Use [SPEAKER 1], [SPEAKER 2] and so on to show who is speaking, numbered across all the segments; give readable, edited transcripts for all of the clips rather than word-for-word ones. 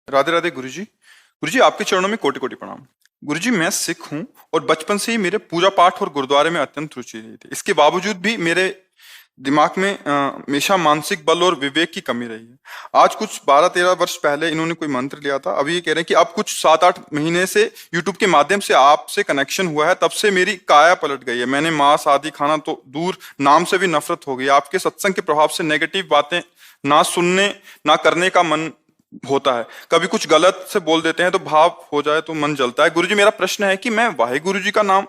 [SPEAKER 1] राधे राधे गुरुजी। गुरुजी आपके चरणों में कोटि कोटि प्रणाम। गुरुजी मैं सिख हूँ और बचपन से ही मेरे पूजा पाठ और गुरुद्वारे में अत्यंत रुचि रही थी। इसके बावजूद भी मेरे दिमाग में हमेशा मानसिक बल और विवेक की कमी रही है। आज कुछ 12-13 वर्ष पहले इन्होंने कोई मंत्र लिया था। अभी ये कह रहे हैं कि अब कुछ 7-8 महीने से यूट्यूब के माध्यम से आपसे कनेक्शन हुआ है, तब से मेरी काया पलट गई है। मैंने मांस आदि खाना तो दूर, नाम से भी नफरत हो गई। आपके सत्संग के प्रभाव से नेगेटिव बातें ना सुनने ना करने का मन होता है। कभी कुछ गलत से बोल देते हैं तो भाव हो जाए तो मन जलता है। गुरुजी मेरा प्रश्न है कि मैं वाहेगुरु जी का नाम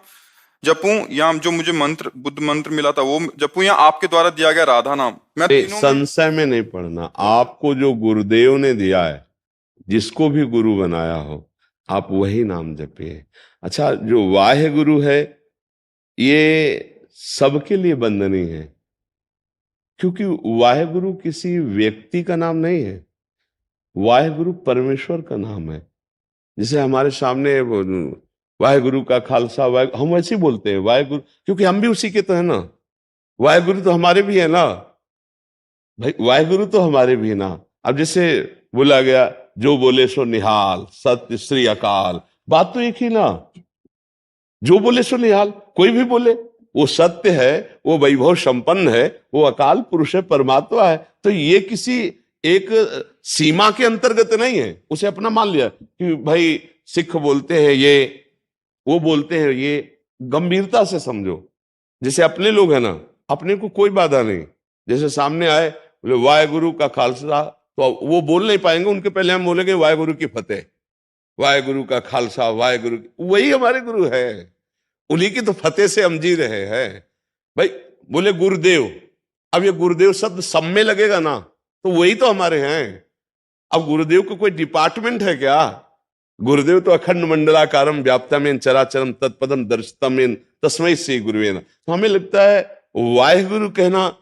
[SPEAKER 1] जपूं या जो मुझे मंत्र बुद्ध मंत्र मिला था वो जपूं या आपके द्वारा दिया गया राधा नाम? मैं तीनों में
[SPEAKER 2] संशय में नहीं पड़ना। आपको जो गुरुदेव ने दिया है, जिसको भी गुरु बनाया हो, आप वही नाम जपिए। अच्छा, जो वाहे गुरु है ये सबके लिए बंधनीय है, क्योंकि वाहे गुरु किसी व्यक्ति का नाम नहीं है। वाहे गुरु परमेश्वर का नाम है। जैसे हमारे सामने वाहे गुरु का खालसा, हम वैसे ही बोलते हैं वाहे गुरु, क्योंकि हम भी उसी के तो है ना। वाहे गुरु तो हमारे भी है ना भाई, वाहे गुरु तो हमारे भी है ना। अब जैसे बोला गया, जो बोले सो निहाल, सत्य श्री अकाल, बात तो एक ही ना। जो बोले सो निहाल, कोई भी बोले, वो सत्य है, वो वैभव संपन्न है, वो अकाल पुरुष है, परमात्मा है। तो ये किसी एक सीमा के अंतर्गत नहीं है। उसे अपना मान लिया कि भाई सिख बोलते हैं ये, वो बोलते हैं ये। गंभीरता से समझो। जैसे अपने लोग हैं ना, अपने को कोई बाधा नहीं। जैसे सामने आए बोले वाहेगुरु का खालसा, तो वो बोल नहीं पाएंगे, उनके पहले हम बोलेंगे वाहेगुरु की फतेह, वाहेगुरु का खालसा, वाहेगुरु, वही हमारे गुरु है। उन्हीं की तो फतेह से हम जी रहे हैं भाई। बोले गुरुदेव, अब ये गुरुदेव शब्द सब में लगेगा ना, तो वही तो हमारे हैं। अब गुरुदेव को कोई डिपार्टमेंट है क्या? गुरुदेव तो अखंड मंडलाकारम व्याप्तमेन चराचरम तत्पदम दर्शितमेन तस्मै श्री गुरुवे नमः। तो हमें लगता है वाहेगुरु कहना,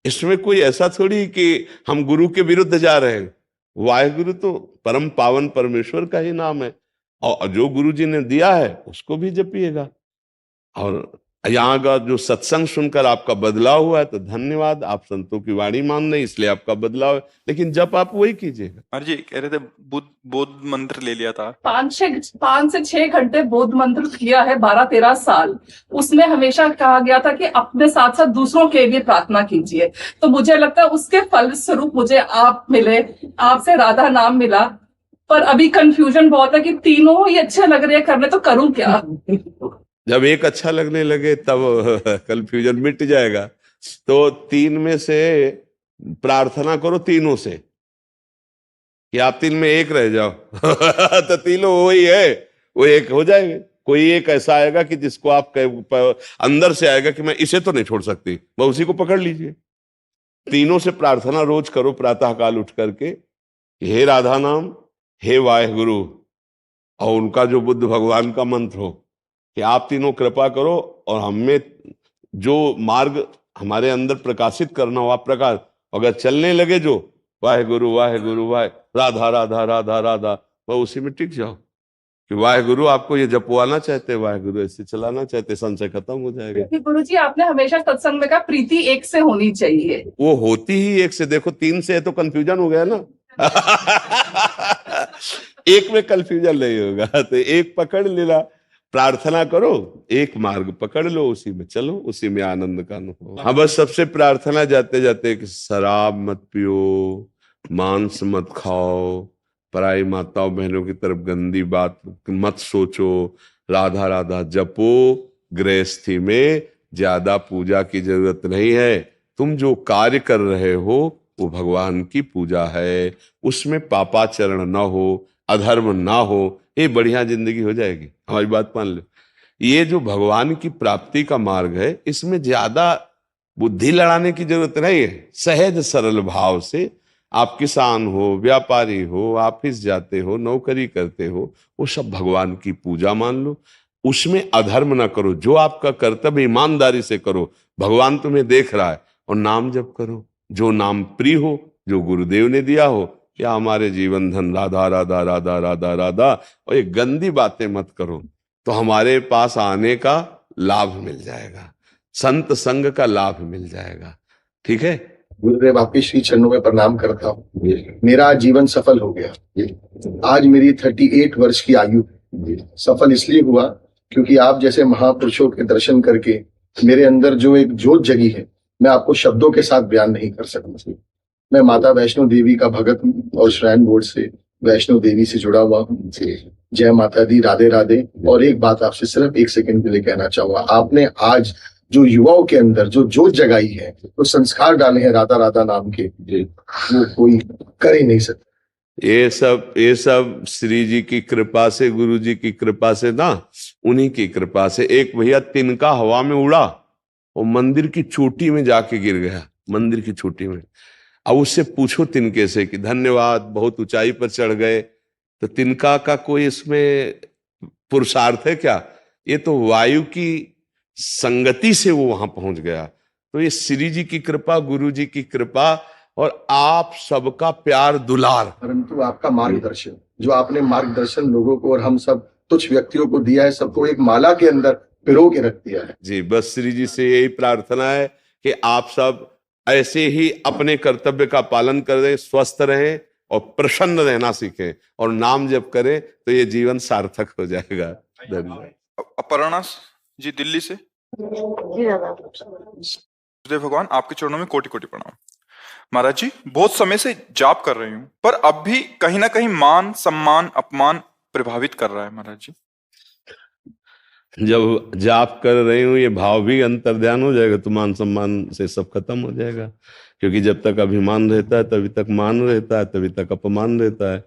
[SPEAKER 2] इसमें कोई ऐसा थोड़ी कि हम गुरु के विरुद्ध जा रहे हैं। वाहेगुरु तो परम पावन परमेश्वर का ही नाम है, और जो गुरु जी ने दिया है उसको भी जपिएगा। और यहाँ का जो सत्संग सुनकर आपका बदलाव हुआ है तो धन्यवाद। आप संतों की वाणी मान रहे, इसलिए आपका बदलाव है, लेकिन जब आप वही कीजिएगा।
[SPEAKER 1] अरे जी कह रहे थे बौद्ध मंत्र ले लिया था।
[SPEAKER 3] 5 से 6 घंटे बौद्ध मंत्र किया है 12-13 साल। उसमें हमेशा कहा गया था कि अपने साथ साथ दूसरों के लिए प्रार्थना कीजिए। तो मुझे लगता है उसके फलस्वरूप मुझे आप मिले, आपसे राधा नाम मिला। पर अभी कंफ्यूजन बहुत है कि तीनों ही अच्छे लग रहे हैं करने, तो करूं क्या?
[SPEAKER 2] जब एक अच्छा लगने लगे तब कंफ्यूजन मिट जाएगा। तो 3 में से प्रार्थना करो, तीनों से, कि आप 3 में एक रह जाओ। तो तीनों वही है, वो एक हो जाएंगे। कोई एक ऐसा आएगा कि जिसको आप अंदर से आएगा कि मैं इसे तो नहीं छोड़ सकती, मैं उसी को पकड़ लीजिए। तीनों से प्रार्थना रोज करो, प्रातः काल उठ करके, हे राधा नाम, हे वाहेगुरु, और उनका जो बुद्ध भगवान का मंत्र हो कि आप तीनों कृपा करो और हमें जो मार्ग हमारे अंदर प्रकाशित करना हो आप प्रकाश। अगर चलने लगे जो वाहेगुरु वाहेगुरु वाहे राधा राधा राधा राधा, वह उसी में टिक जाओ कि वाहेगुरु आपको ये जपवाना चाहते, वाहेगुरु ऐसे चलाना चाहते, संशय खत्म हो जाएगा।
[SPEAKER 3] गुरु जी, आपने हमेशा सत्संग में कहा प्रीति एक से होनी चाहिए।
[SPEAKER 2] वो होती ही एक से। देखो 3 से है तो कंफ्यूजन हो गया ना। एक में कंफ्यूजन नहीं होगा, तो एक पकड़ लेना, प्रार्थना करो, एक मार्ग पकड़ लो, उसी में चलो, उसी में आनंद का अनुभव। हाँ, बस सबसे प्रार्थना जाते जाते कि शराब मत पियो, मांस मत खाओ, पराई माताओं बहनों की तरफ गंदी बात मत सोचो, राधा राधा जपो। गृहस्थी में ज्यादा पूजा की जरूरत नहीं है। तुम जो कार्य कर रहे हो वो भगवान की पूजा है, उसमें पापाचरण ना हो, अधर्म ना हो, ये बढ़िया जिंदगी हो जाएगी। हमारी बात मान लो। ये जो भगवान की प्राप्ति का मार्ग है, इसमें ज्यादा बुद्धि लड़ाने की जरूरत नहीं है। सहज सरल भाव से आप किसान हो, व्यापारी हो, ऑफिस जाते हो, नौकरी करते हो, वो सब भगवान की पूजा मान लो। उसमें अधर्म ना करो, जो आपका कर्तव्य ईमानदारी से करो, भगवान तुम्हें देख रहा है। और नाम जप करो, जो नाम प्रिय हो, जो गुरुदेव ने दिया हो, या हमारे जीवन धन राधा राधा राधा राधा राधा। और ये गंदी बातें मत करो, तो हमारे पास आने का लाभ मिल जाएगा, संत संग का लाभ मिल जाएगा। ठीक है।
[SPEAKER 4] गुरुदेव आपके श्री चरणों में प्रणाम करता हूँ। मेरा जीवन सफल हो गया। आज मेरी 38 वर्ष की आयु सफल इसलिए हुआ क्योंकि आप जैसे महापुरुषों के दर्शन करके मेरे अंदर जो एक जोत जगी है, मैं आपको शब्दों के साथ बयान नहीं कर सकता। मैं माता वैष्णो देवी का भगत हूँ और श्राइन बोर्ड से वैष्णो देवी से जुड़ा हुआ हूँ। जय माता दी, राधे राधे। और एक बात आपसे सिर्फ 1 सेकंड के लिए कहना चाहूंगा, आपने आज जो युवाओं के अंदर जो जोत जगाई है, तो संस्कार डाले हैं राधा राधा नाम के, वो कोई कर ही नहीं सकता।
[SPEAKER 2] ये सब श्री जी की कृपा से, गुरु जी की कृपा से ना, उन्हीं की कृपा से। एक भैया तिनका हवा में उड़ा और मंदिर की चोटी में जाके गिर गया, मंदिर की चोटी में। अब उससे पूछो तिनके से कि धन्यवाद, बहुत ऊंचाई पर चढ़ गए, तो तिनका का कोई इसमें पुरुषार्थ है क्या? ये तो वायु की संगति से वो वहां पहुंच गया। तो ये श्री जी की कृपा, गुरु जी की कृपा और आप सबका प्यार दुलार,
[SPEAKER 4] परंतु आपका मार्गदर्शन, जो आपने मार्गदर्शन लोगों को और हम सब तुच्छ व्यक्तियों को दिया है, सबको एक माला के अंदर पिरो के रख दिया है।
[SPEAKER 2] जी, बस श्री जी से यही प्रार्थना है कि आप सब ऐसे ही अपने कर्तव्य का पालन करें, स्वस्थ रहें और प्रसन्न रहना सीखें और नाम जप करें, तो ये जीवन सार्थक हो जाएगा। धन्यवाद।
[SPEAKER 1] अपर्णा जी दिल्ली से।
[SPEAKER 5] जी दादा।
[SPEAKER 1] गुरुदेव भगवान आपके चरणों में कोटि कोटि प्रणाम। महाराज जी, बहुत समय से जाप कर रही हूँ, पर अब भी कहीं ना कहीं मान सम्मान अपमान प्रभावित कर रहा है महाराज जी।
[SPEAKER 2] जब जाप कर रही हूँ, ये भाव भी अंतर्ध्यान हो जाएगा तो मान सम्मान से सब खत्म हो जाएगा। क्योंकि जब तक अभिमान रहता है तभी तक मान रहता है, तभी तक अपमान रहता है।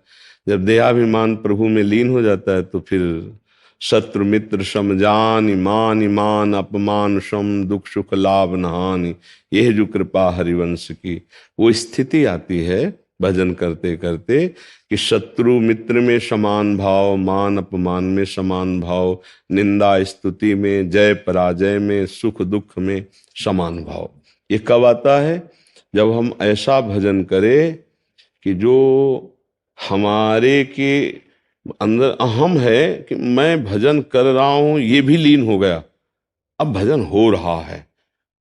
[SPEAKER 2] जब देहाभिमान प्रभु में लीन हो जाता है तो फिर शत्रु मित्र समजान, ईमान ईमान अपमान सम, दुख सुख लाभ नहानि, यह जो कृपा हरिवंश की, वो स्थिति आती है भजन करते करते कि शत्रु मित्र में समान भाव, मान अपमान में समान भाव, निंदा स्तुति में, जय पराजय में, सुख दुख में समान भाव। ये कब आता है? जब हम ऐसा भजन करें कि जो हमारे के अंदर अहम है कि मैं भजन कर रहा हूं, ये भी लीन हो गया, अब भजन हो रहा है।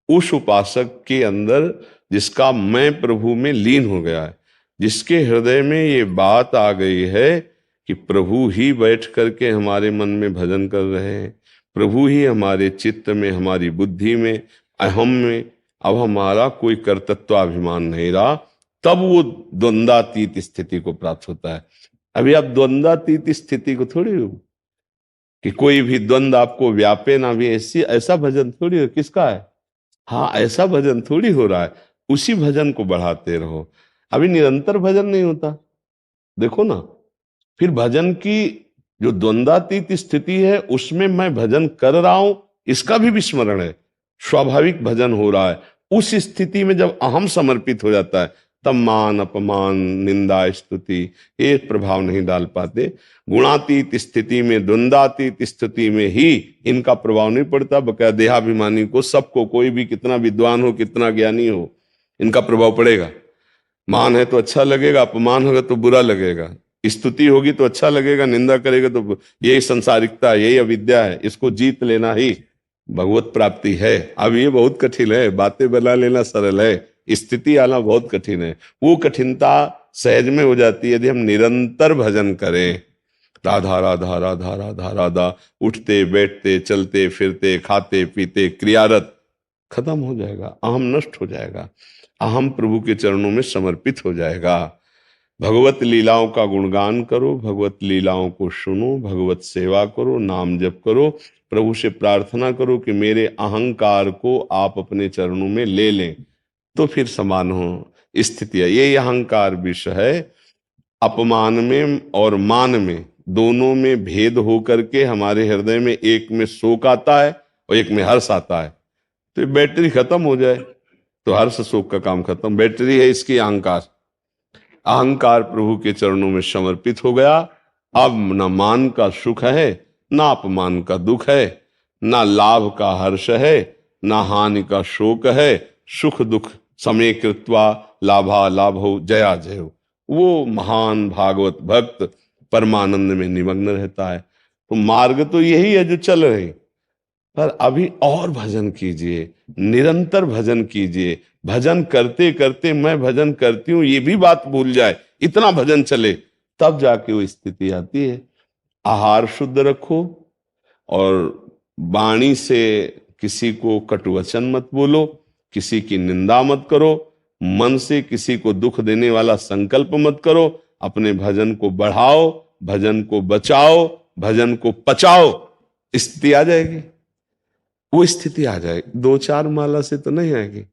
[SPEAKER 2] उस उपासक के अंदर जिसका मैं प्रभु में लीन हो गया है, जिसके हृदय में ये बात आ गई है कि प्रभु ही बैठ करके हमारे मन में भजन कर रहे हैं, प्रभु ही हमारे चित्त में, हमारी बुद्धि में, अहम में, अब हमारा कोई कर्तृत्वाभिमान नहीं रहा, तब वो द्वंद्वातीत स्थिति को प्राप्त होता है। अभी आप द्वंद्वातीत स्थिति को थोड़ी हो कि कोई भी द्वंद्व आपको व्यापे ना भी, ऐसा भजन थोड़ी हो। किसका है? हाँ, ऐसा भजन थोड़ी हो रहा है। उसी भजन को बढ़ाते रहो। अभी निरंतर भजन नहीं होता, देखो ना। फिर भजन की जो द्वंद्वातीत स्थिति है उसमें मैं भजन कर रहा हूं, इसका भी विस्मरण है, स्वाभाविक भजन हो रहा है। उस स्थिति में जब अहम समर्पित हो जाता है तब मान अपमान निंदा स्तुति ये प्रभाव नहीं डाल पाते। गुणातीत स्थिति में, द्वंद्वातीत स्थिति में ही इनका प्रभाव नहीं पड़ता। बकाया देहाभिमानी को, सबको, कोई भी कितना विद्वान हो, कितना ज्ञानी हो, इनका प्रभाव पड़ेगा। मान है तो अच्छा लगेगा, अपमान होगा तो बुरा लगेगा, स्तुति होगी तो अच्छा लगेगा, निंदा करेगा तो, यही संसारिकता, यही अविद्या है। इसको जीत लेना ही भगवत प्राप्ति है। अब ये बहुत कठिन है, बातें बना लेना सरल है, स्थिति आना बहुत कठिन है। वो कठिनता सहज में हो जाती है यदि हम निरंतर भजन करें। राधा राधा राधा राधा राधा, उठते बैठते चलते फिरते खाते पीते क्रियारत, खत्म हो जाएगा, अहम नष्ट हो जाएगा, अहम प्रभु के चरणों में समर्पित हो जाएगा। भगवत लीलाओं का गुणगान करो, भगवत लीलाओं को सुनो, भगवत सेवा करो, नाम जप करो, प्रभु से प्रार्थना करो कि मेरे अहंकार को आप अपने चरणों में ले लें, तो फिर समान हो स्थितियां। ये अहंकार विषय है। अपमान में और मान में, दोनों में भेद हो करके हमारे हृदय में एक में शोक आता है और एक में हर्ष आता है। तो बैटरी खत्म हो जाए तो हर्ष शोक का काम खत्म। बैटरी है इसकी अहंकार। अहंकार प्रभु के चरणों में समर्पित हो गया। अब न मान का सुख है, ना अपमान का दुख है, ना लाभ का हर्ष है, ना हानि का शोक है। सुख दुख समय कृत्वा लाभा लाभो जया जय। वो महान भागवत भक्त परमानंद में निमग्न रहता है। तो मार्ग तो यही है जो चल रहे। पर अभी और भजन कीजिए, निरंतर भजन कीजिए। भजन करते करते मैं भजन करती हूं ये भी बात भूल जाए, इतना भजन चले, तब जाके वो स्थिति आती है। आहार शुद्ध रखो और वाणी से किसी को कटुवचन मत बोलो, किसी की निंदा मत करो, मन से किसी को दुख देने वाला संकल्प मत करो। अपने भजन को बढ़ाओ, भजन को बचाओ, भजन को पचाओ, स्थिति आ जाएगी। वो स्थिति आ जाएगी, 2-4 माला से तो नहीं आएगी।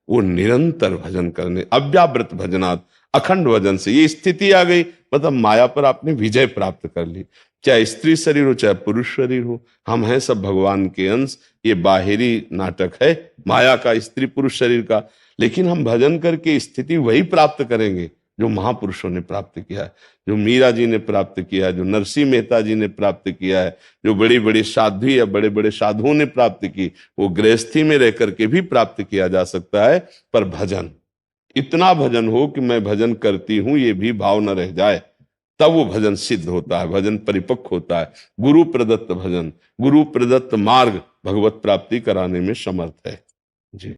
[SPEAKER 2] वो निरंतर भजन करने, अव्यावृत भजनात्, अखंड भजन से ये स्थिति आ गई, मतलब माया पर आपने विजय प्राप्त कर ली। चाहे स्त्री शरीर हो चाहे पुरुष शरीर हो, हम हैं सब भगवान के अंश। ये बाहरी नाटक है माया का, स्त्री पुरुष शरीर का, लेकिन हम भजन करके स्थिति वही प्राप्त करेंगे जो महापुरुषों ने प्राप्त किया है, जो मीरा जी ने प्राप्त किया है, जो नरसिंह मेहता जी ने प्राप्त किया है, जो बड़ी बड़ी साध्वी या बड़े बड़े साधुओं ने प्राप्त की। वो गृहस्थी में रह करके भी प्राप्त किया जा सकता है, पर भजन, इतना भजन हो कि मैं भजन करती हूं ये भी भाव न रह जाए, तब वो भजन सिद्ध होता है, भजन परिपक्व होता है। गुरु प्रदत्त भजन, गुरु प्रदत्त मार्ग भगवत प्राप्ति कराने में समर्थ है। जी।